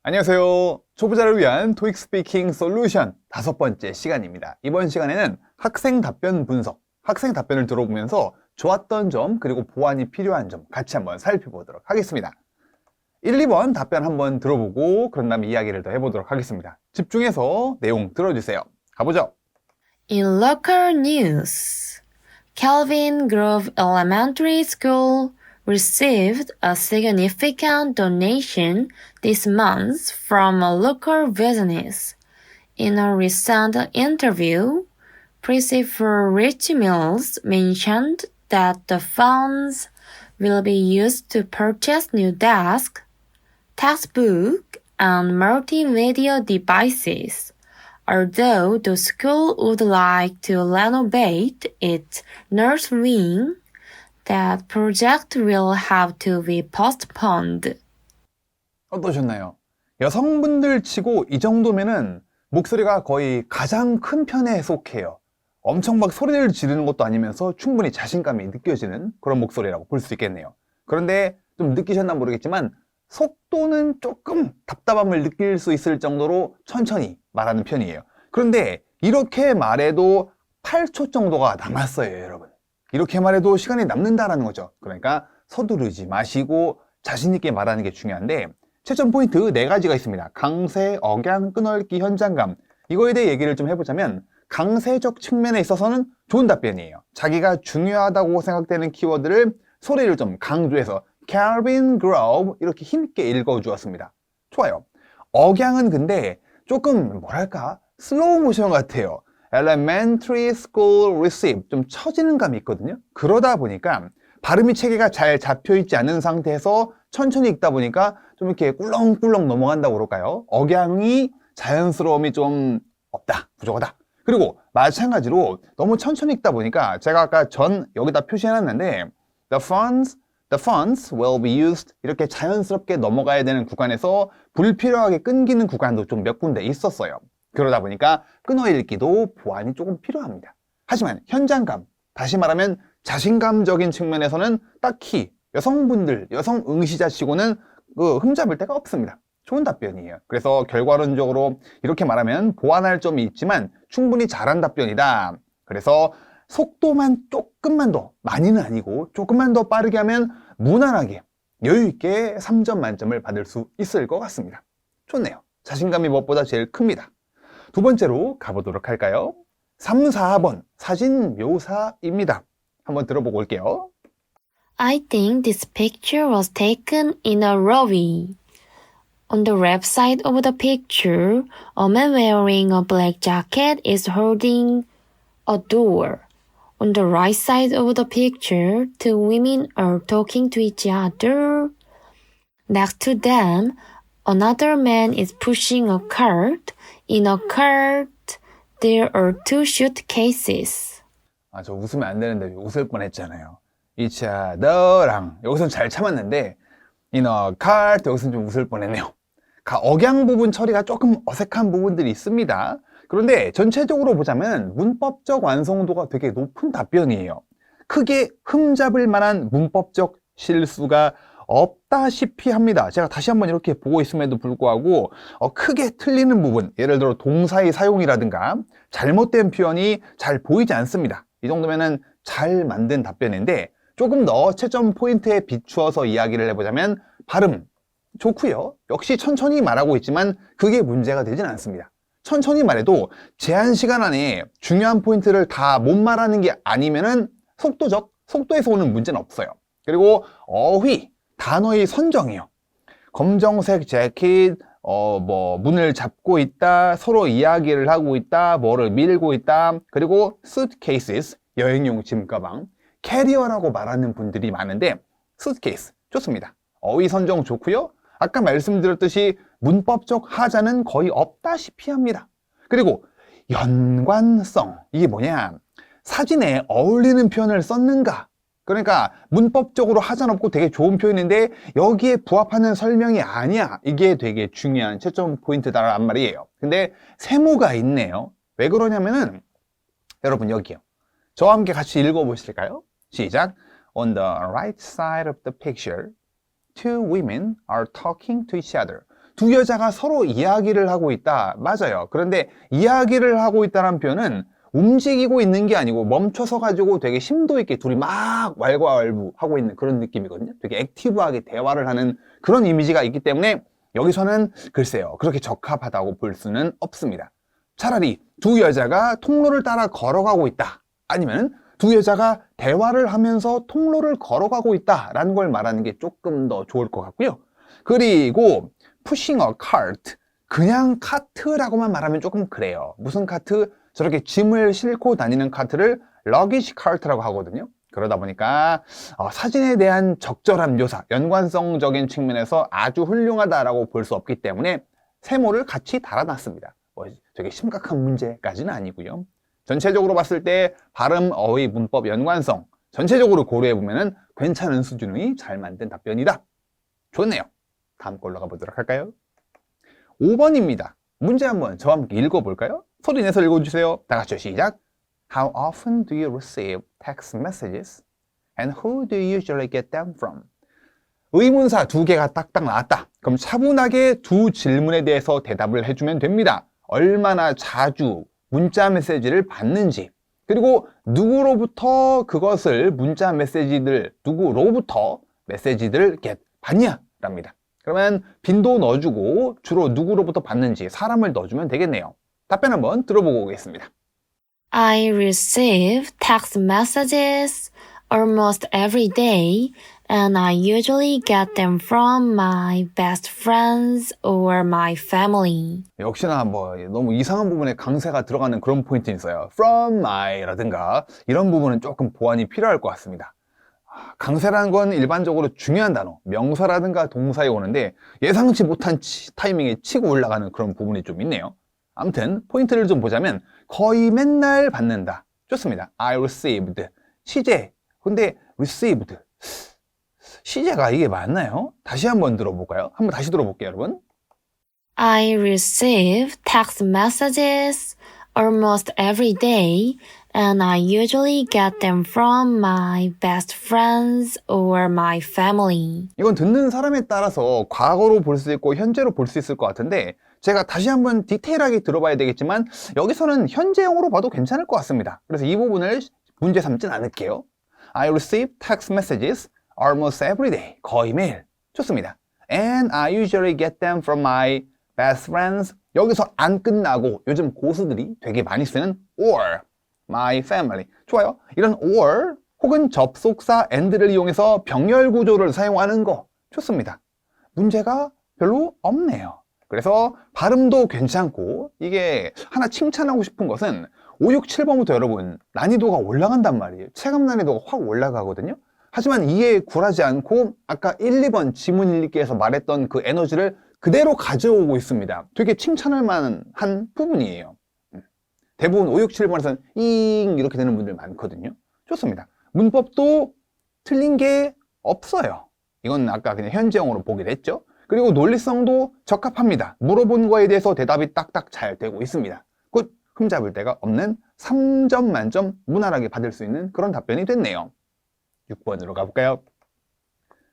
안녕하세요. 초보자를 위한 토익 스피킹 솔루션 5번째 시간입니다. 이번 시간에는 학생 답변 분석, 학생 답변을 들어보면서 좋았던 점 그리고 보완이 필요한 점 같이 한번 살펴보도록 하겠습니다. 1, 2번 답변 한번 들어보고 그런 다음에 이야기를 더 해보도록 하겠습니다. 집중해서 내용 들어주세요. 가보죠. In local news, Calvin Grove Elementary School received a significant donation this month from a local business. In a recent interview, Principal Rich Mills mentioned that the funds will be used to purchase new desks, textbook, and multimedia devices. Although the school would like to renovate its north wing, that project will have to be postponed. 어떠셨나요? 여성분들 치고 이 정도면은 목소리가 거의 가장 큰 편에 속해요. 엄청 막 소리를 지르는 것도 아니면서 충분히 자신감이 느껴지는 그런 목소리라고 볼 수 있겠네요. 그런데 좀 느끼셨나 모르겠지만 속도는 조금 답답함을 느낄 수 있을 정도로 천천히 말하는 편이에요. 그런데 이렇게 말해도 8초 정도가 남았어요, 여러분. 이렇게 말해도 시간이 남는다라는 거죠. 그러니까 서두르지 마시고 자신 있게 말하는 게 중요한데 채점 포인트 4가지가 있습니다. 강세, 억양, 끈얽기, 현장감. 이거에 대해 얘기를 좀 해보자면 강세적 측면에 있어서는 좋은 답변이에요. 자기가 중요하다고 생각되는 키워드를 소리를 좀 강조해서 Calvin Grove 이렇게 힘있게 읽어주었습니다. 좋아요. 억양은 근데 조금 뭐랄까 슬로우 모션 같아요. Elementary School Receive 좀 처지는 감이 있거든요. 그러다 보니까 발음이 체계가 잘 잡혀있지 않은 상태에서 천천히 읽다 보니까 좀 이렇게 꿀렁꿀렁 넘어간다고 그럴까요? 억양이 자연스러움이 좀 없다, 부족하다. 그리고 마찬가지로 너무 천천히 읽다 보니까 제가 아까 여기다 표시해놨는데 The funds will be used 이렇게 자연스럽게 넘어가야 되는 구간에서 불필요하게 끊기는 구간도 좀 몇 군데 있었어요. 그러다 보니까 끊어 읽기도 보완이 조금 필요합니다. 하지만 현장감, 다시 말하면 자신감적인 측면에서는 딱히 여성분들, 여성 응시자 치고는 흠잡을 데가 없습니다. 좋은 답변이에요. 그래서 결과론적으로 이렇게 말하면 보완할 점이 있지만 충분히 잘한 답변이다. 그래서 속도만 조금만 더, 많이는 아니고 조금만 더 빠르게 하면 무난하게 여유있게 3점 만점을 받을 수 있을 것 같습니다. 좋네요. 자신감이 무엇보다 제일 큽니다. 두 번째로 가보도록 할까요? 3, 4번 사진 묘사입니다. 한번 들어보고 올게요. I think this picture was taken in a lorry. On the left side of the picture, a man wearing a black jacket is holding a door. On the right side of the picture, 2 women are talking to each other. Next to them, another man is pushing a cart. In a cart, there are 2 suitcases. 저 웃으면 안 되는데 웃을 뻔했잖아요. each other랑 여기서는 잘 참았는데 in a cart 여기서는 좀 웃을 뻔했네요. 억양 부분 처리가 조금 어색한 부분들이 있습니다. 그런데 전체적으로 보자면 문법적 완성도가 되게 높은 답변이에요. 크게 흠잡을 만한 문법적 실수가 없다시피 합니다. 제가 다시 한번 이렇게 보고 있음에도 불구하고 크게 틀리는 부분, 예를 들어 동사의 사용이라든가 잘못된 표현이 잘 보이지 않습니다. 이 정도면은 잘 만든 답변인데 조금 더 채점 포인트에 비추어서 이야기를 해보자면 발음 좋고요. 역시 천천히 말하고 있지만 그게 문제가 되진 않습니다. 천천히 말해도 제한 시간 안에 중요한 포인트를 다 못 말하는 게 아니면은 속도에서 오는 문제는 없어요. 그리고 어휘, 단어의 선정이요. 검정색 재킷, 문을 잡고 있다, 서로 이야기를 하고 있다, 뭐를 밀고 있다, 그리고 suitcases, 여행용 짐가방, 캐리어라고 말하는 분들이 많은데 suitcase 좋습니다. 어휘 선정 좋고요. 아까 말씀드렸듯이 문법적 하자는 거의 없다시피 합니다. 그리고 연관성, 이게 뭐냐? 사진에 어울리는 표현을 썼는가? 그러니까 문법적으로 하자는 없고 되게 좋은 표현인데 여기에 부합하는 설명이 아니야. 이게 되게 중요한 채점 포인트다란 말이에요. 근데 세모가 있네요. 왜 그러냐면은 여러분 여기요. 저와 함께 같이 읽어보실까요? 시작. On the right side of the picture, 2 women are talking to each other. 두 여자가 서로 이야기를 하고 있다. 맞아요. 그런데 이야기를 하고 있다는 표현은 움직이고 있는 게 아니고 멈춰서 가지고 되게 심도 있게 둘이 막 왈가왈부 하고 있는 그런 느낌이거든요. 되게 액티브하게 대화를 하는 그런 이미지가 있기 때문에 여기서는 글쎄요, 그렇게 적합하다고 볼 수는 없습니다. 차라리 두 여자가 통로를 따라 걸어가고 있다. 아니면 두 여자가 대화를 하면서 통로를 걸어가고 있다라는 걸 말하는 게 조금 더 좋을 것 같고요. 그리고 pushing a cart, 그냥 카트라고만 말하면 조금 그래요. 무슨 카트? 저렇게 짐을 싣고 다니는 카트를 luggage cart라고 하거든요. 그러다 보니까 사진에 대한 적절한 묘사, 연관성적인 측면에서 아주 훌륭하다라고 볼 수 없기 때문에 세모를 같이 달아놨습니다. 되게 심각한 문제까지는 아니고요. 전체적으로 봤을 때 발음, 어휘, 문법, 연관성 전체적으로 고려해보면 괜찮은 수준의 잘 만든 답변이다. 좋네요. 다음 걸로 가보도록 할까요? 5번입니다. 문제 한번 저와 함께 읽어볼까요? 소리 내서 읽어주세요. 다 같이 시작. How often do you receive text messages? And who do you usually get them from? 의문사 두 개가 딱딱 나왔다. 그럼 차분하게 두 질문에 대해서 대답을 해주면 됩니다. 얼마나 자주 문자 메시지를 받는지, 그리고 누구로부터 그것을 문자 메시지들, 누구로부터 메시지들을 받냐? 랍니다. 그러면 빈도 넣어주고 주로 누구로부터 받는지 사람을 넣어주면 되겠네요. 답변 한번 들어보고 오겠습니다. I receive text messages almost every day, and I usually get them from my best friends or my family. 역시나 너무 이상한 부분에 강세가 들어가는 그런 포인트 있어요. From my라든가 이런 부분은 조금 보완이 필요할 것 같습니다. 강세라는 건 일반적으로 중요한 단어, 명사라든가 동사에 오는데 예상치 못한 타이밍에 치고 올라가는 그런 부분이 좀 있네요. 아무튼 포인트를 좀 보자면 거의 맨날 받는다. 좋습니다. I received. 시제. 근데 received. 시제가 이게 맞나요? 다시 한번 들어볼까요? 한번 다시 들어볼게요, 여러분. I receive text messages almost every day, and I usually get them from my best friends or my family. 이건 듣는 사람에 따라서 과거로 볼 수 있고 현재로 볼 수 있을 것 같은데 제가 다시 한번 디테일하게 들어봐야 되겠지만 여기서는 현재형으로 봐도 괜찮을 것 같습니다. 그래서 이 부분을 문제 삼진 않을게요. I receive text messages almost every day. 거의 매일. 좋습니다. And I usually get them from my best friends. 여기서 안 끝나고 요즘 고수들이 되게 많이 쓰는 or my family. 좋아요. 이런 or 혹은 접속사 and를 이용해서 병렬 구조를 사용하는 거 좋습니다. 문제가 별로 없네요. 그래서 발음도 괜찮고 이게 하나 칭찬하고 싶은 것은 5, 6, 7번부터 여러분 난이도가 올라간단 말이에요. 체감 난이도가 확 올라가거든요. 하지만 이에 굴하지 않고 아까 1, 2번 지문 읽기에서 말했던 그 에너지를 그대로 가져오고 있습니다. 되게 칭찬할 만한 부분이에요. 대부분 5, 6, 7번에서는 잉 이렇게 되는 분들 많거든요. 좋습니다. 문법도 틀린 게 없어요. 이건 아까 그냥 현재형으로 보게 됐죠. 그리고 논리성도 적합합니다. 물어본 거에 대해서 대답이 딱딱 잘 되고 있습니다. 굿! 흠잡을 데가 없는 3점 만점 무난하게 받을 수 있는 그런 답변이 됐네요. 6번으로 가볼까요?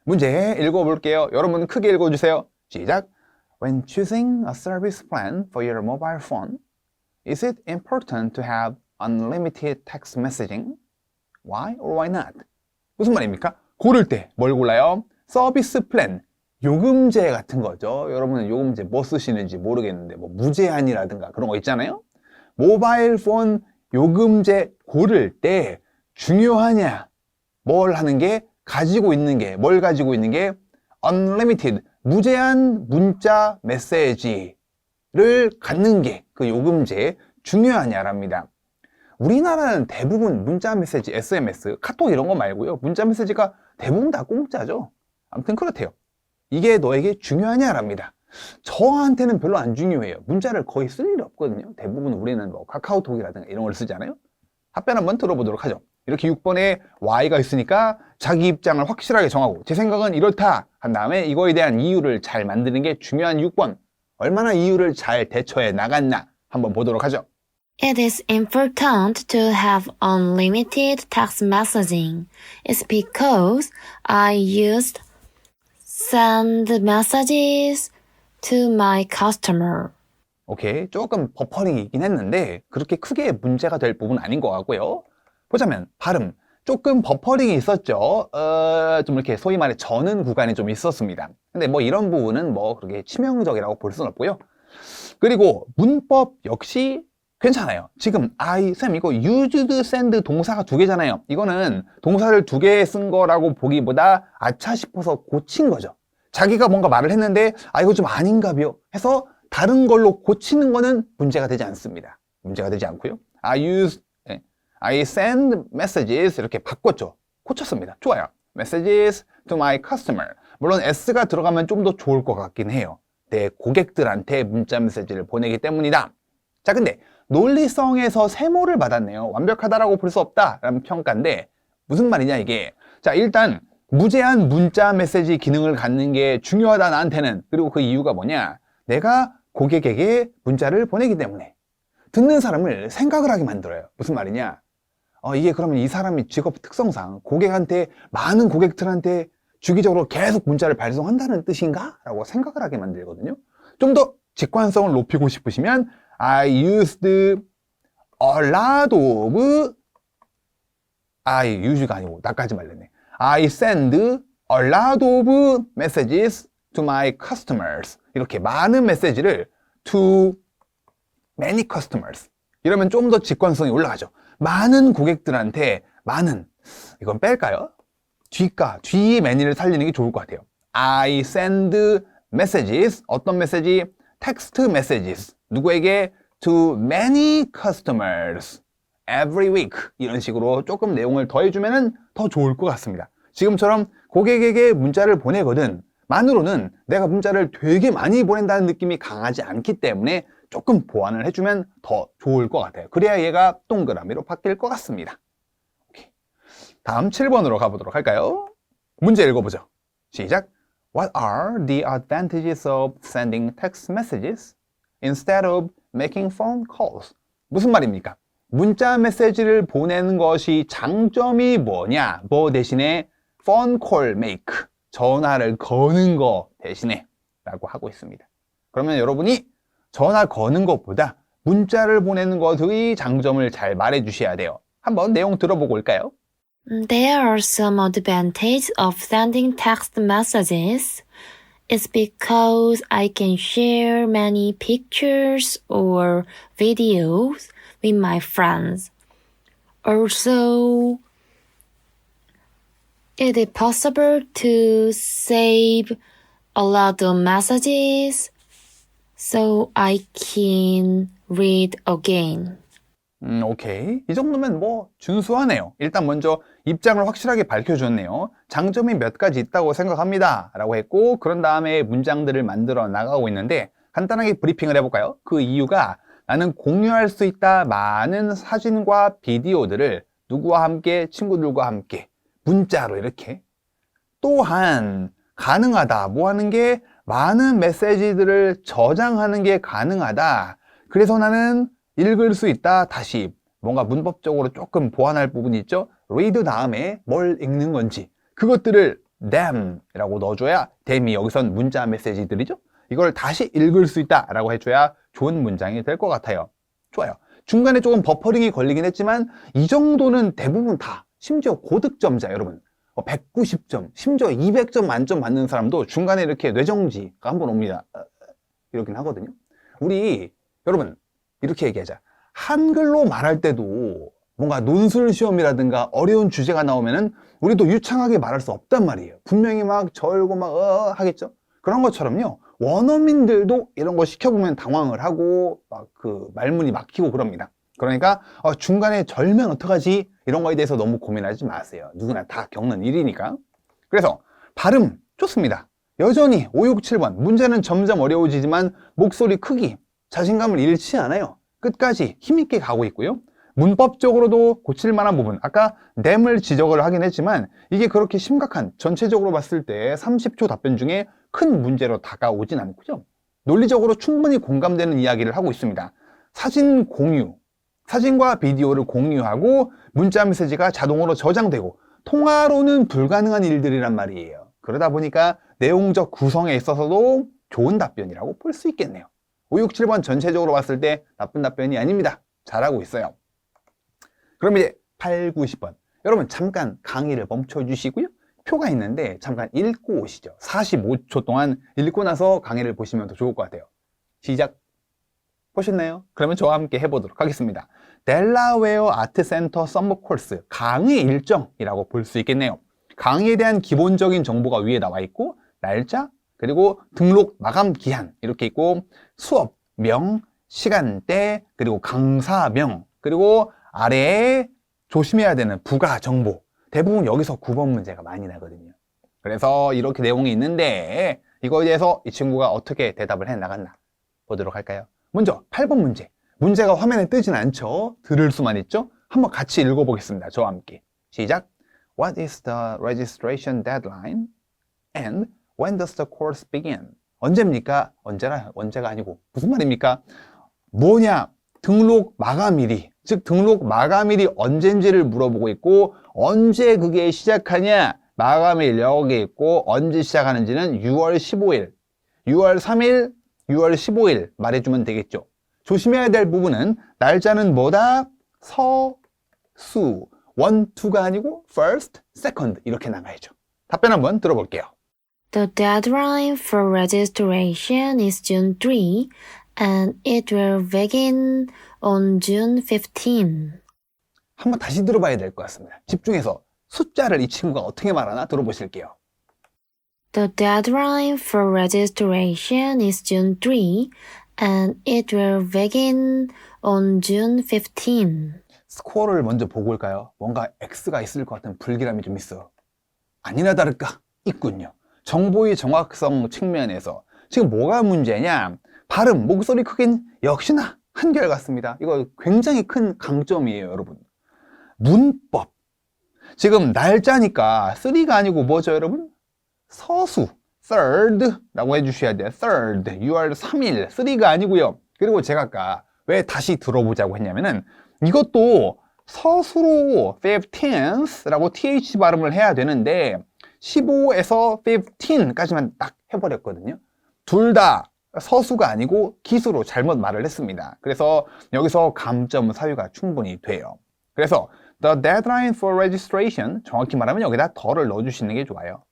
문제 읽어볼게요. 여러분 크게 읽어주세요. 시작! When choosing a service plan for your mobile phone, is it important to have unlimited text messaging? Why or why not? 무슨 말입니까? 고를 때 뭘 골라요? 서비스 플랜, 요금제 같은 거죠. 여러분은 요금제 뭐 쓰시는지 모르겠는데 뭐 무제한이라든가 그런 거 있잖아요. 모바일 폰 요금제 고를 때 중요하냐? 뭘 하는 게 가지고 있는 게 뭘 가지고 있는 게 unlimited 무제한 문자 메시지를 갖는 게 그 요금제 중요하냐랍니다. 우리나라는 대부분 문자 메시지, SMS, 카톡 이런 거 말고요. 문자 메시지가 대부분 다 공짜죠. 아무튼 그렇대요. 이게 너에게 중요하냐랍니다. 저한테는 별로 안 중요해요. 문자를 거의 쓸 일이 없거든요. 대부분 우리는 뭐 카카오톡이라든가 이런 걸 쓰잖아요. 답변 한번 들어보도록 하죠. 이렇게 6번에 Y가 있으니까 자기 입장을 확실하게 정하고 제 생각은 이렇다 한 다음에 이거에 대한 이유를 잘 만드는 게 중요한 6번. 얼마나 이유를 잘 대처해 나갔나 한번 보도록 하죠. It is important to have unlimited text messaging. It's because I used send messages to my customer. 오케이, 조금 버퍼링이 있긴 했는데 그렇게 크게 문제가 될 부분은 아닌 것 같고요. 보자면 발음 조금 버퍼링이 있었죠. 좀 이렇게 소위 말해 저는 구간이 좀 있었습니다. 근데 뭐 이런 부분은 뭐 그렇게 치명적이라고 볼 수는 없고요. 그리고 문법 역시 괜찮아요. 지금 쌤 이거 used, send 동사가 두 개잖아요. 이거는 동사를 두 개 쓴 거라고 보기보다 아차 싶어서 고친 거죠. 자기가 뭔가 말을 했는데 이거 좀 아닌가요? 해서 다른 걸로 고치는 거는 문제가 되지 않습니다. 문제가 되지 않고요. I send messages 이렇게 바꿨죠. 고쳤습니다. 좋아요. Messages to my customer. 물론 s가 들어가면 좀 더 좋을 것 같긴 해요. 내 고객들한테 문자 메시지를 보내기 때문이다. 자, 근데 논리성에서 세모를 받았네요. 완벽하다라고 볼 수 없다라는 평가인데 무슨 말이냐 이게. 자, 일단 무제한 문자 메시지 기능을 갖는 게 중요하다 나한테는. 그리고 그 이유가 뭐냐? 내가 고객에게 문자를 보내기 때문에 듣는 사람을 생각을 하게 만들어요. 무슨 말이냐? 이게 그러면 이 사람이 직업 특성상 고객한테 많은 고객들한테 주기적으로 계속 문자를 발송한다는 뜻인가? 라고 생각을 하게 만들거든요. 좀 더 직관성을 높이고 싶으시면 I used a lot of use가 아니고 나까지 말렸네. I send a lot of messages to my customers. 이렇게 많은 메시지를 to many customers. 이러면 좀 더 직관성이 올라가죠. 많은 고객들한테 이건 뺄까요? 뒤 many를 살리는 게 좋을 것 같아요. I send messages. 어떤 메시지? text messages. 누구에게? to many customers every week. 이런 식으로 조금 내용을 더해주면 더 좋을 것 같습니다. 지금처럼 고객에게 문자를 보내거든 만으로는 내가 문자를 되게 많이 보낸다는 느낌이 강하지 않기 때문에 조금 보완을 해주면 더 좋을 것 같아요. 그래야 얘가 동그라미로 바뀔 것 같습니다. 오케이. 다음 7번으로 가보도록 할까요? 문제 읽어보죠. 시작. What are the advantages of sending text messages instead of making phone calls? 무슨 말입니까? 문자 메시지를 보내는 것이 장점이 뭐냐? 뭐 대신에 phone call make, 전화를 거는 거 대신에 라고 하고 있습니다. 그러면 여러분이 전화 거는 것보다 문자를 보내는 것의 장점을 잘 말해 주셔야 돼요. 한번 내용 들어보고 올까요? There are some advantages of sending text messages. It's because I can share many pictures or videos with my friends. Also, it is possible to save a lot of messages so I can read again. 오케이. 이 정도면 뭐 준수하네요. 일단 먼저 입장을 확실하게 밝혀줬네요. 장점이 몇 가지 있다고 생각합니다. 라고 했고 그런 다음에 문장들을 만들어 나가고 있는데 간단하게 브리핑을 해볼까요? 그 이유가 나는 공유할 수 있다 많은 사진과 비디오들을 누구와 함께, 친구들과 함께 문자로 이렇게 또한 가능하다. 뭐 하는 게 많은 메시지들을 저장하는 게 가능하다. 그래서 나는 읽을 수 있다. 다시 뭔가 문법적으로 조금 보완할 부분이 있죠. read 다음에 뭘 읽는 건지 그것들을 them이라고 넣어줘야 them이 여기선 문자 메시지들이죠. 이걸 다시 읽을 수 있다 라고 해줘야 좋은 문장이 될 것 같아요. 좋아요. 중간에 조금 버퍼링이 걸리긴 했지만 이 정도는 대부분 다 심지어 고득점자 여러분 190점 심지어 200점 만점 받는 사람도 중간에 이렇게 뇌정지가 한번 옵니다. 이러긴 하거든요. 우리 여러분 이렇게 얘기하자. 한글로 말할 때도 뭔가 논술 시험이라든가 어려운 주제가 나오면은 우리도 유창하게 말할 수 없단 말이에요. 분명히 막 절고 막 하겠죠. 그런 것처럼요. 원어민들도 이런 거 시켜보면 당황을 하고 막 그 말문이 막히고 그럽니다. 그러니까 중간에 절면 어떡하지? 이런 거에 대해서 너무 고민하지 마세요. 누구나 다 겪는 일이니까. 그래서 발음 좋습니다. 여전히 5, 6, 7번 문제는 점점 어려워지지만 목소리 크기 자신감을 잃지 않아요. 끝까지 힘있게 가고 있고요. 문법적으로도 고칠 만한 부분 아까 them을 지적을 하긴 했지만 이게 그렇게 심각한 전체적으로 봤을 때 30초 답변 중에 큰 문제로 다가오진 않고요. 논리적으로 충분히 공감되는 이야기를 하고 있습니다. 사진 공유, 사진과 비디오를 공유하고 문자 메시지가 자동으로 저장되고 통화로는 불가능한 일들이란 말이에요. 그러다 보니까 내용적 구성에 있어서도 좋은 답변이라고 볼 수 있겠네요. 5, 6, 7번 전체적으로 봤을 때 나쁜 답변이 아닙니다. 잘하고 있어요. 그럼 이제 8, 9, 10번. 여러분 잠깐 강의를 멈춰주시고요. 표가 있는데 잠깐 읽고 오시죠. 45초 동안 읽고 나서 강의를 보시면 더 좋을 것 같아요. 시작. 보셨나요? 그러면 저와 함께 해보도록 하겠습니다. 델라웨어 아트센터 썸머 코र्스 강의 일정이라고 볼 수 있겠네요. 강의에 대한 기본적인 정보가 위에 나와 있고 날짜, 그리고 등록 마감 기한 이렇게 있고 수업명, 시간대, 그리고 강사명, 그리고 아래에 조심해야 되는 부가 정보. 대부분 여기서 9번 문제가 많이 나거든요. 그래서 이렇게 내용이 있는데 이거에 대해서 이 친구가 어떻게 대답을 해 나갔나 보도록 할까요? 먼저 8번 문제. 문제가 화면에 뜨진 않죠? 들을 수만 있죠? 한번 같이 읽어보겠습니다. 저와 함께. 시작. What is the registration deadline? And when does the course begin? 언제입니까? 언제가 아니고 무슨 말입니까? 뭐냐? 등록 마감일이, 즉 등록 마감일이 언제인지를 물어보고 있고 언제 그게 시작하냐? 마감일 여기 있고 언제 시작하는지는 6월 15일, 6월 3일, 6월 15일 말해주면 되겠죠. 조심해야 될 부분은 날짜는 뭐다? 서수. 1, 2가 아니고 first, second 이렇게 나가야죠. 답변 한번 들어볼게요. The deadline for registration is June 3, and it will begin on June 15. 한번 다시 들어봐야 될 것 같습니다. 집중해서 숫자를 이 친구가 어떻게 말하나 들어보실게요. The deadline for registration is June 3, and it will begin on June 15. 스코어를 먼저 보고 올까요? 뭔가 X가 있을 것 같은 불길함이 좀 있어. 아니나 다를까? 있군요. 정보의 정확성 측면에서 지금 뭐가 문제냐? 발음, 목소리 크긴 역시나 한결같습니다. 이거 굉장히 큰 강점이에요, 여러분. 문법. 지금 날짜니까 3가 아니고 뭐죠, 여러분? 서수, third라고 해주셔야 돼요. third, 6월 3일, 3가 아니고요. 그리고 제가 아까 왜 다시 들어보자고 했냐면은 이것도 서수로 15th라고 th 발음을 해야 되는데 15에서 15까지만 딱 해버렸거든요. 둘 다 서수가 아니고 기수로 잘못 말을 했습니다. 그래서 여기서 감점 사유가 충분히 돼요. 그래서 the deadline for registration, 정확히 말하면 여기다 더를 넣어주시는 게 좋아요.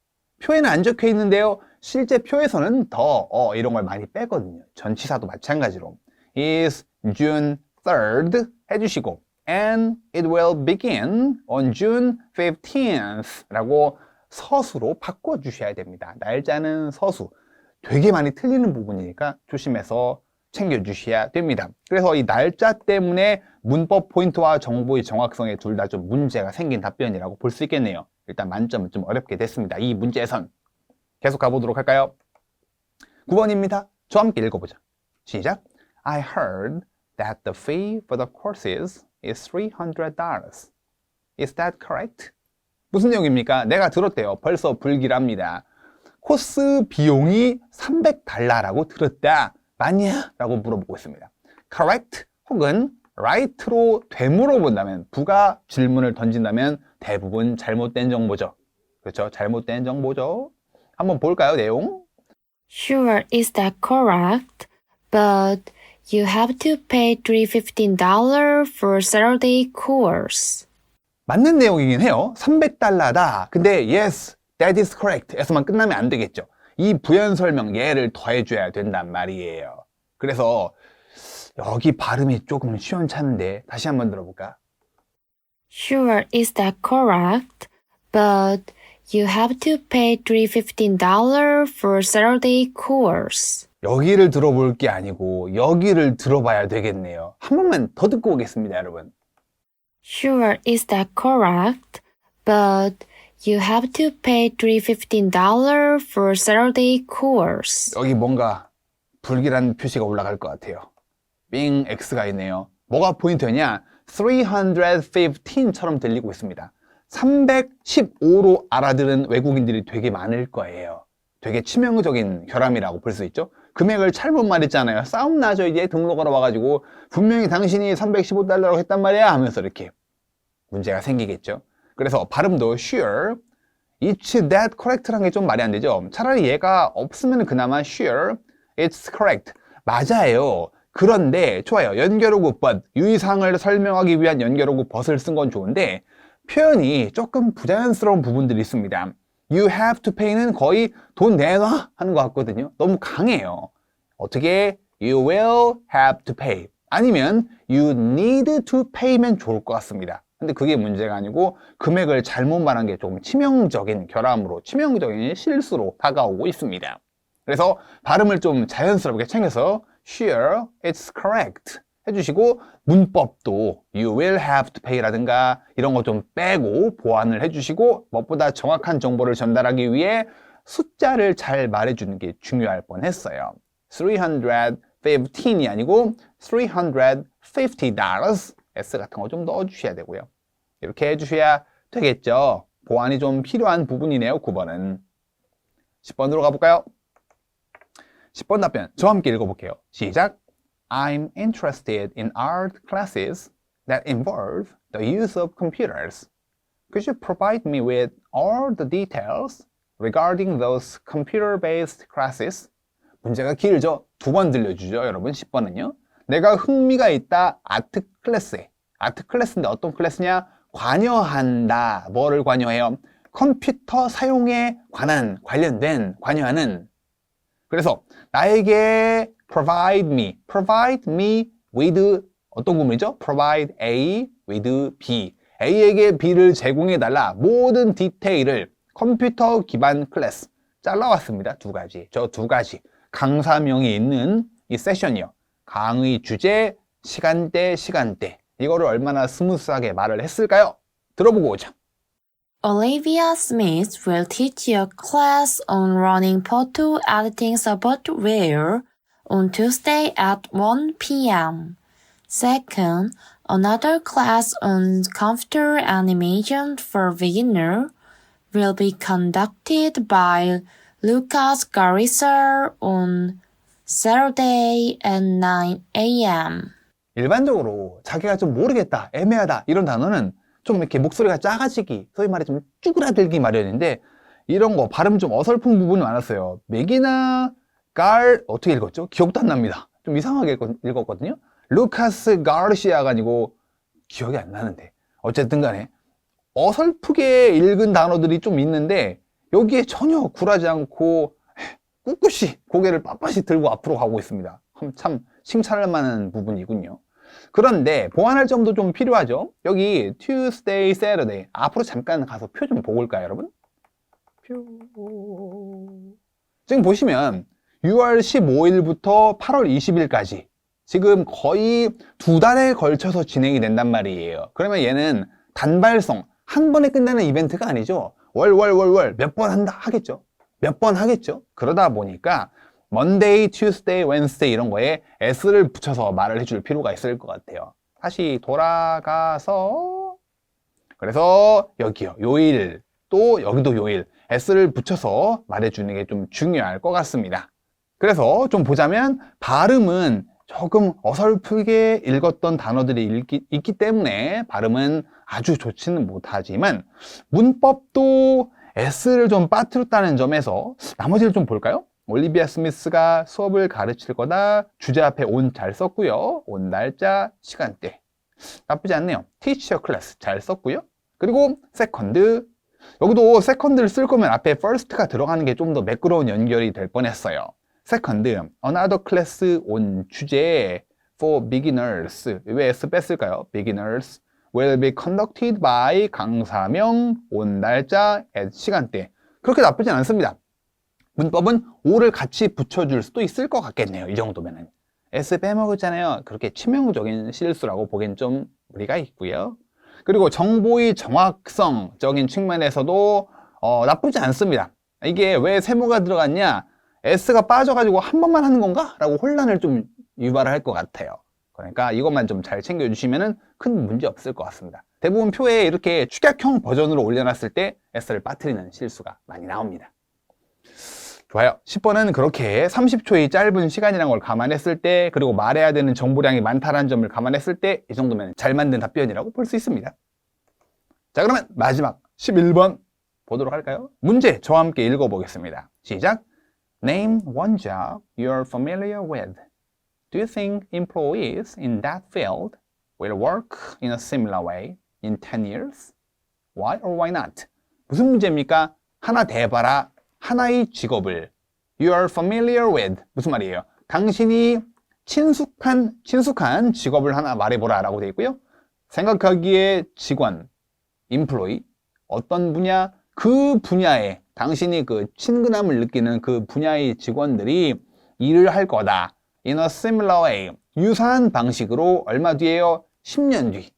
표에는 안 적혀 있는데요. 실제 표에서는 더, 이런 걸 많이 빼거든요. 전치사도 마찬가지로. is June 3rd 해주시고 and it will begin on June 15th 라고 서수로 바꿔주셔야 됩니다. 날짜는 서수. 되게 많이 틀리는 부분이니까 조심해서 챙겨주셔야 됩니다. 그래서 이 날짜 때문에 문법 포인트와 정보의 정확성에 둘 다 좀 문제가 생긴 답변이라고 볼 수 있겠네요. 일단 만점은 좀 어렵게 됐습니다. 이 문제에선. 계속 가보도록 할까요? 9번입니다. 저와 함께 읽어보자. 시작. I heard that the fee for the courses is $300. Is that correct? 무슨 내용입니까? 내가 들었대요. 벌써 불길합니다. 코스 비용이 $300라고 들었다. 맞냐? 라고 물어보고 있습니다. correct 혹은 right로 되물어본다면, 부가 질문을 던진다면 대부분 잘못된 정보죠. 그렇죠? 잘못된 정보죠. 한번 볼까요, 내용? Sure, is that correct? But you have to pay $315 for Saturday course. 맞는 내용이긴 해요. $300다. 근데 yes, that is correct 에서만 끝나면 안 되겠죠. 이 부연 설명 예를 더해줘야 된단 말이에요. 그래서 여기 발음이 조금 시원찮은데 다시 한번 들어볼까? Sure, is that correct? But you have to pay $315 for Saturday course. 여기를 들어볼 게 아니고 여기를 들어봐야 되겠네요. 한 번만 더 듣고 오겠습니다, 여러분. Sure, is that correct? But you have to pay $315 for Saturday course. 여기 뭔가 불길한 표시가 올라갈 것 같아요. 빙 X가 있네요. 뭐가 포인트냐? 315처럼 들리고 있습니다. 315로 알아들은 외국인들이 되게 많을 거예요. 되게 치명적인 결함이라고 볼 수 있죠. 금액을 잘못 말했잖아요. 싸움 나죠. 이제 등록하러 와가지고 분명히 당신이 $315라고 했단 말이야 하면서 이렇게 문제가 생기겠죠. 그래서 발음도 sure, is that correct라는 게 좀 말이 안 되죠. 차라리 얘가 없으면 그나마 sure, it's correct. 맞아요. 그런데 좋아요. 연결어구 but, 유의사항을 설명하기 위한 연결어구 but을 쓴 건 좋은데 표현이 조금 부자연스러운 부분들이 있습니다. You have to pay는 거의 돈 내놔 하는 것 같거든요. 너무 강해요. 어떻게? You will have to pay. 아니면 you need to pay면 좋을 것 같습니다. 근데 그게 문제가 아니고 금액을 잘못 말한 게 조금 치명적인 결함으로, 치명적인 실수로 다가오고 있습니다. 그래서 발음을 좀 자연스럽게 챙겨서 Sure, it's correct 해주시고 문법도 you will have to pay라든가 이런 거 좀 빼고 보완을 해주시고 무엇보다 정확한 정보를 전달하기 위해 숫자를 잘 말해주는 게 중요할 뻔했어요. 315이 아니고 $350 S 같은 거 좀 넣어주셔야 되고요. 이렇게 해주셔야 되겠죠. 보완이 좀 필요한 부분이네요. 9번은 10번으로 가볼까요? 10번 답변 저와 함께 읽어볼게요. 시작. I'm interested in art classes that involve the use of computers. Could you provide me with all the details regarding those computer-based classes? 문제가 길죠? 두 번 들려주죠, 여러분. 10번은요. 내가 흥미가 있다. 아트 클래스에. 아트 클래스인데 어떤 클래스냐? 관여한다. 뭐를 관여해요? 컴퓨터 사용에 관련된 관여하는. 그래서 나에게 provide me with 어떤 구문이죠? provide A with B. A에게 B를 제공해달라. 모든 디테일을 컴퓨터 기반 클래스. 잘라왔습니다. 두 가지. 저 두 가지. 강사명이 있는 이 세션이요. 강의 주제, 시간대. 이거를 얼마나 스무스하게 말을 했을까요? 들어보고 오죠. Olivia Smith will teach a class on running photo editing software on Tuesday at 1 p.m. Second, another class on computer animation for beginner will be conducted by Lucas Garissa on Saturday at 9 a.m. 일반적으로 자기가 좀 모르겠다, 애매하다 이런 단어는 좀 이렇게 목소리가 작아지기, 소위 말해 좀 쭈그라들기 마련인데 이런 거 발음 좀 어설픈 부분이 많았어요. 맥이나 갈 어떻게 읽었죠? 기억도 안 납니다. 좀 이상하게 읽었거든요. 루카스 가르시아가 아니고 기억이 안 나는데 어쨌든 간에 어설프게 읽은 단어들이 좀 있는데 여기에 전혀 굴하지 않고 꿋꿋이 고개를 빳빳이 들고 앞으로 가고 있습니다. 참 칭찬할 만한 부분이군요. 그런데 보완할 점도 좀 필요하죠. 여기 Tuesday, Saturday 앞으로 잠깐 가서 표 좀 보고 올까요, 여러분? 지금 보시면 6월 15일부터 8월 20일까지 지금 거의 두 달에 걸쳐서 진행이 된단 말이에요. 그러면 얘는 단발성 한 번에 끝나는 이벤트가 아니죠. 월 몇 번 한다 하겠죠. 몇 번 하겠죠. 그러다 보니까 Monday, Tuesday, Wednesday 이런 거에 S를 붙여서 말을 해줄 필요가 있을 것 같아요. 다시 돌아가서 그래서 여기요. 요일 또 여기도 요일 S를 붙여서 말해주는 게 좀 중요할 것 같습니다. 그래서 좀 보자면 발음은 조금 어설프게 읽었던 단어들이 있기 때문에 발음은 아주 좋지는 못하지만 문법도 S를 좀 빠뜨렸다는 점에서 나머지를 좀 볼까요? 올리비아 스미스가 수업을 가르칠 거다. 주제 앞에 on 잘 썼고요. on 날짜, 시간대. 나쁘지 않네요. teach your class 잘 썼고요. 그리고 second. 여기도 second를 쓸 거면 앞에 first가 들어가는 게 좀 더 매끄러운 연결이 될 뻔했어요. second, another class on 주제 for beginners. 왜 S 뺐을까요? beginners will be conducted by 강사명, on 날짜, at 시간대. 그렇게 나쁘진 않습니다. 문법은 O를 같이 붙여줄 수도 있을 것 같겠네요. 이 정도면은. S 빼먹었잖아요. 그렇게 치명적인 실수라고 보기엔 좀 무리가 있고요. 그리고 정보의 정확성적인 측면에서도 나쁘지 않습니다. 이게 왜 세모가 들어갔냐? S가 빠져가지고 한 번만 하는 건가? 라고 혼란을 좀 유발할 것 같아요. 그러니까 이것만 좀 잘 챙겨주시면 큰 문제 없을 것 같습니다. 대부분 표에 이렇게 축약형 버전으로 올려놨을 때 S를 빠뜨리는 실수가 많이 나옵니다. 좋아요. 10번은 그렇게 30초의 짧은 시간이라는 걸 감안했을 때 그리고 말해야 되는 정보량이 많다는 점을 감안했을 때 이 정도면 잘 만든 답변이라고 볼 수 있습니다. 자, 그러면 마지막 11번 보도록 할까요? 문제 저와 함께 읽어보겠습니다. 시작. Name one job you're familiar with. Do you think employees in that field will work in a similar way in 10 years? Why or why not? 무슨 문제입니까? 하나 대봐라. 하나의 직업을 You are familiar with. 무슨 말이에요? 당신이 친숙한 직업을 하나 말해보라 라고 되어 있고요. 생각하기에 직원, employee, 어떤 분야, 그 분야에 당신이 그 친근함을 느끼는 그 분야의 직원들이 일을 할 거다. In a similar way. 유사한 방식으로 얼마 뒤에요? 10년 뒤.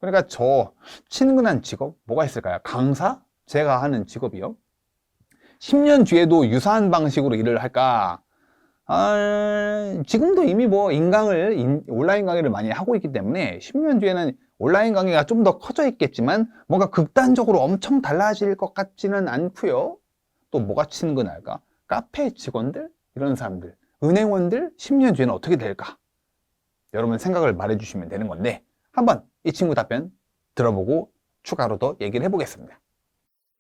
그러니까 저 친근한 직업 뭐가 있을까요? 강사? 제가 하는 직업이요. 10년 뒤에도 유사한 방식으로 일을 할까? 지금도 이미 뭐 온라인 강의를 많이 하고 있기 때문에 10년 뒤에는 온라인 강의가 좀 더 커져 있겠지만 뭔가 극단적으로 엄청 달라질 것 같지는 않고요. 또 뭐가 친근할까? 카페 직원들? 이런 사람들. 은행원들? 10년 뒤에는 어떻게 될까? 여러분 생각을 말해주시면 되는 건데 한번 이 친구 답변 들어보고 추가로 더 얘기를 해보겠습니다.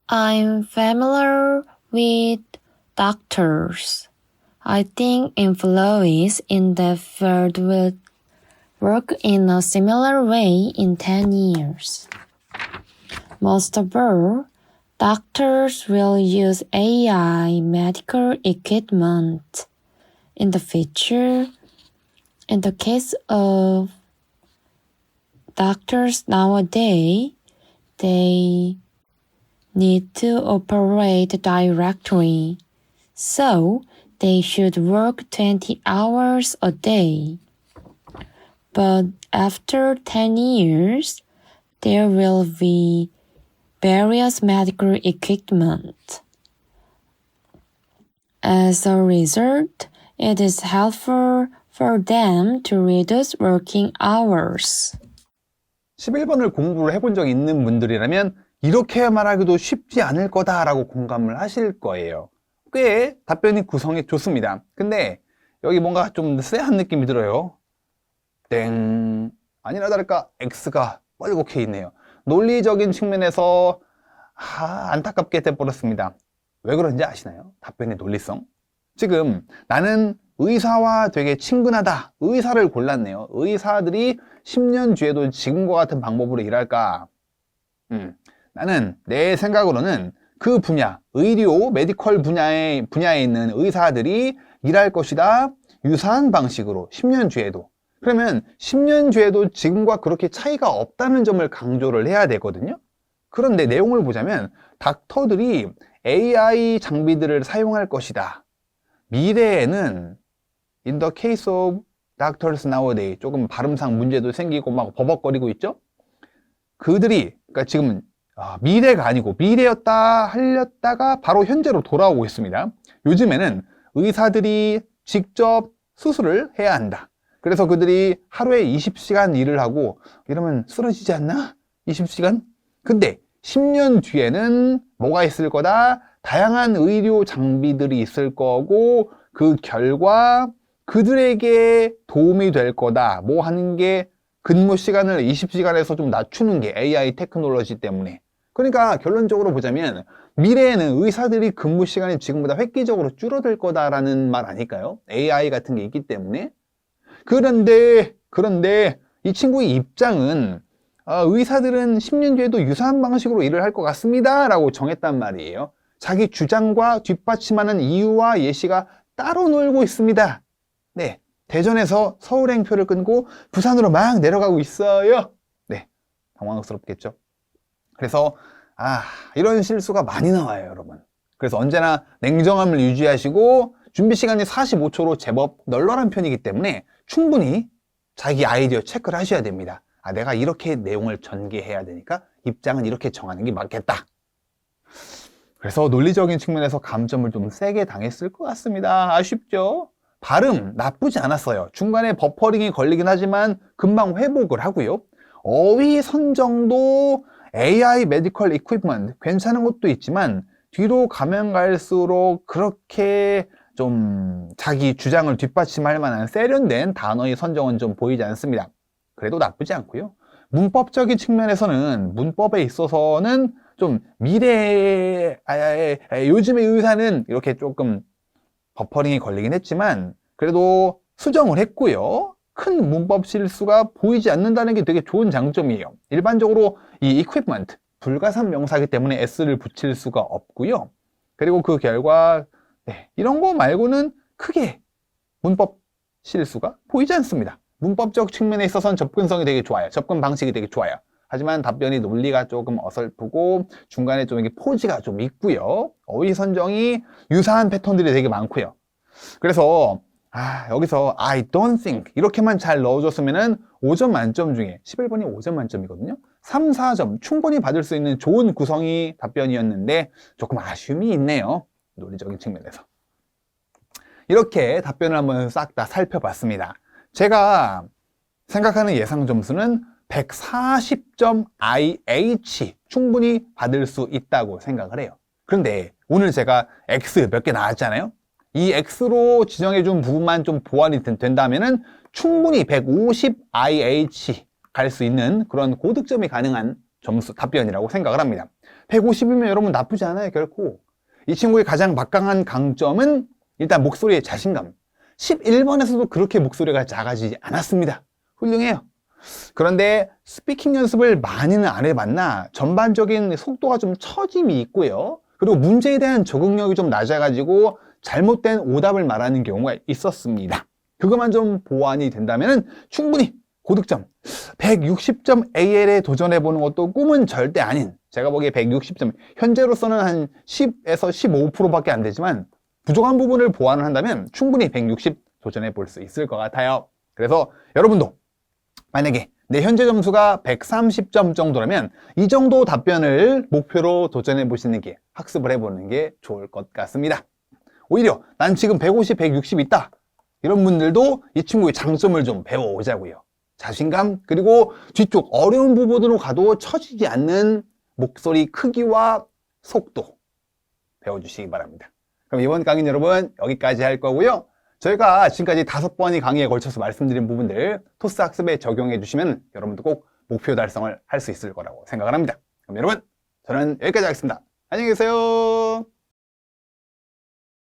I'm familiar with doctors. I think employees in the field will work in a similar way in 10 years. Most of all, doctors will use AI medical equipment. In the future, in the case of doctors nowadays, they need to operate directly, so they should work 20 hours a day. But after 10 years, there will be various medical equipment. As a result, it is helpful for them to reduce working hours. 11번을 공부를 해본 적이 있는 분들이라면 이렇게 말하기도 쉽지 않을 거다라고 공감을 하실 거예요. 꽤 답변이 구성이 좋습니다. 근데 여기 뭔가 좀 쎄한 느낌이 들어요. 땡. 아니나 다를까 X가 뻘겋게 있네요. 논리적인 측면에서 안타깝게 돼버렸습니다. 왜 그런지 아시나요? 답변의 논리성. 지금 나는 의사와 되게 친근하다. 의사를 골랐네요. 의사들이 10년 뒤에도 지금과 같은 방법으로 일할까? 나는 내 생각으로는 그 분야, 의료, 메디컬 분야에 있는 의사들이 일할 것이다. 유사한 방식으로 10년 뒤에도. 그러면 10년 뒤에도 지금과 그렇게 차이가 없다는 점을 강조를 해야 되거든요. 그런데 내용을 보자면 닥터들이 AI 장비들을 사용할 것이다. 미래에는 in the case of doctors nowadays 조금 발음상 문제도 생기고 막 버벅거리고 있죠. 그들이 그러니까 지금 미래가 아니고 미래였다 하려다가 바로 현재로 돌아오고 있습니다. 요즘에는 의사들이 직접 수술을 해야 한다. 그래서 그들이 하루에 20시간 일을 하고 이러면 쓰러지지 않나? 20시간? 근데 10년 뒤에는 뭐가 있을 거다? 다양한 의료 장비들이 있을 거고 그 결과 그들에게 도움이 될 거다. 뭐 하는 게 근무 시간을 20시간에서 좀 낮추는 게 AI 테크놀로지 때문에. 그러니까 결론적으로 보자면 미래에는 의사들이 근무 시간이 지금보다 획기적으로 줄어들 거다라는 말 아닐까요? AI 같은 게 있기 때문에. 그런데 이 친구의 입장은 의사들은 10년 뒤에도 유사한 방식으로 일을 할 것 같습니다 라고 정했단 말이에요. 자기 주장과 뒷받침하는 이유와 예시가 따로 놀고 있습니다. 네, 대전에서 서울행표를 끊고 부산으로 막 내려가고 있어요. 네, 당황스럽겠죠. 그래서 이런 실수가 많이 나와요, 여러분. 그래서 언제나 냉정함을 유지하시고 준비 시간이 45초로 제법 널널한 편이기 때문에 충분히 자기 아이디어 체크를 하셔야 됩니다. 내가 이렇게 내용을 전개해야 되니까 입장은 이렇게 정하는 게 맞겠다. 그래서 논리적인 측면에서 감점을 좀 세게 당했을 것 같습니다. 아쉽죠? 발음 나쁘지 않았어요. 중간에 버퍼링이 걸리긴 하지만 금방 회복을 하고요. 어휘 선정도 AI 메디컬 이퀴프먼트 괜찮은 것도 있지만 뒤로 가면 갈수록 그렇게 좀 자기 주장을 뒷받침할 만한 세련된 단어의 선정은 좀 보이지 않습니다. 그래도 나쁘지 않고요. 문법적인 측면에서는 문법에 있어서는 좀 요즘의 의사는 이렇게 조금 버퍼링이 걸리긴 했지만 그래도 수정을 했고요. 큰 문법 실수가 보이지 않는다는 게 되게 좋은 장점이에요. 일반적으로 이 equipment, 불가산 명사이기 때문에 s를 붙일 수가 없고요. 그리고 그 결과 이런 거 말고는 크게 문법 실수가 보이지 않습니다. 문법적 측면에 있어서는 접근성이 되게 좋아요. 접근 방식이 되게 좋아요. 하지만 답변이 논리가 조금 어설프고 중간에 좀 이게 포즈가 좀 있고요. 어휘 선정이 유사한 패턴들이 되게 많고요. 그래서 여기서 I don't think 이렇게만 잘 넣어줬으면은 5점 만점 중에 11번이 5점 만점이거든요. 3, 4점 충분히 받을 수 있는 좋은 구성이 답변이었는데 조금 아쉬움이 있네요. 논리적인 측면에서. 이렇게 답변을 한번 싹 다 살펴봤습니다. 제가 생각하는 예상 점수는 140점 IH 충분히 받을 수 있다고 생각을 해요. 그런데 오늘 제가 X 몇 개 나왔잖아요. 이 X로 지정해준 부분만 좀 보완이 된다면은 충분히 150 IH 갈 수 있는 그런 고득점이 가능한 점수 답변이라고 생각을 합니다. 150이면 여러분 나쁘지 않아요, 결코. 이 친구의 가장 막강한 강점은 일단 목소리의 자신감. 11번에서도 그렇게 목소리가 작아지지 않았습니다. 훌륭해요. 그런데 스피킹 연습을 많이는 안 해봤나 전반적인 속도가 좀 처짐이 있고요. 그리고 문제에 대한 적응력이 좀 낮아가지고 잘못된 오답을 말하는 경우가 있었습니다. 그것만 좀 보완이 된다면 충분히 고득점 160점 AL에 도전해보는 것도 꿈은 절대 아닌, 제가 보기에 160점 현재로서는 한 10에서 15%밖에 안 되지만 부족한 부분을 보완을 한다면 충분히 160 도전해 볼 수 있을 것 같아요. 그래서 여러분도 만약에 내 현재 점수가 130점 정도라면 이 정도 답변을 목표로 도전해 보시는 게, 학습을 해보는 게 좋을 것 같습니다. 오히려 난 지금 150, 160 있다, 이런 분들도 이 친구의 장점을 좀 배워오자고요. 자신감, 그리고 뒤쪽 어려운 부분으로 가도 처지지 않는 목소리 크기와 속도 배워주시기 바랍니다. 그럼 이번 강의는 여러분 여기까지 할 거고요. 저희가 지금까지 5번의 강의에 걸쳐서 말씀드린 부분들 토스 학습에 적용해 주시면 여러분도 꼭 목표 달성을 할 수 있을 거라고 생각을 합니다. 그럼 여러분, 저는 여기까지 하겠습니다. 안녕히 계세요.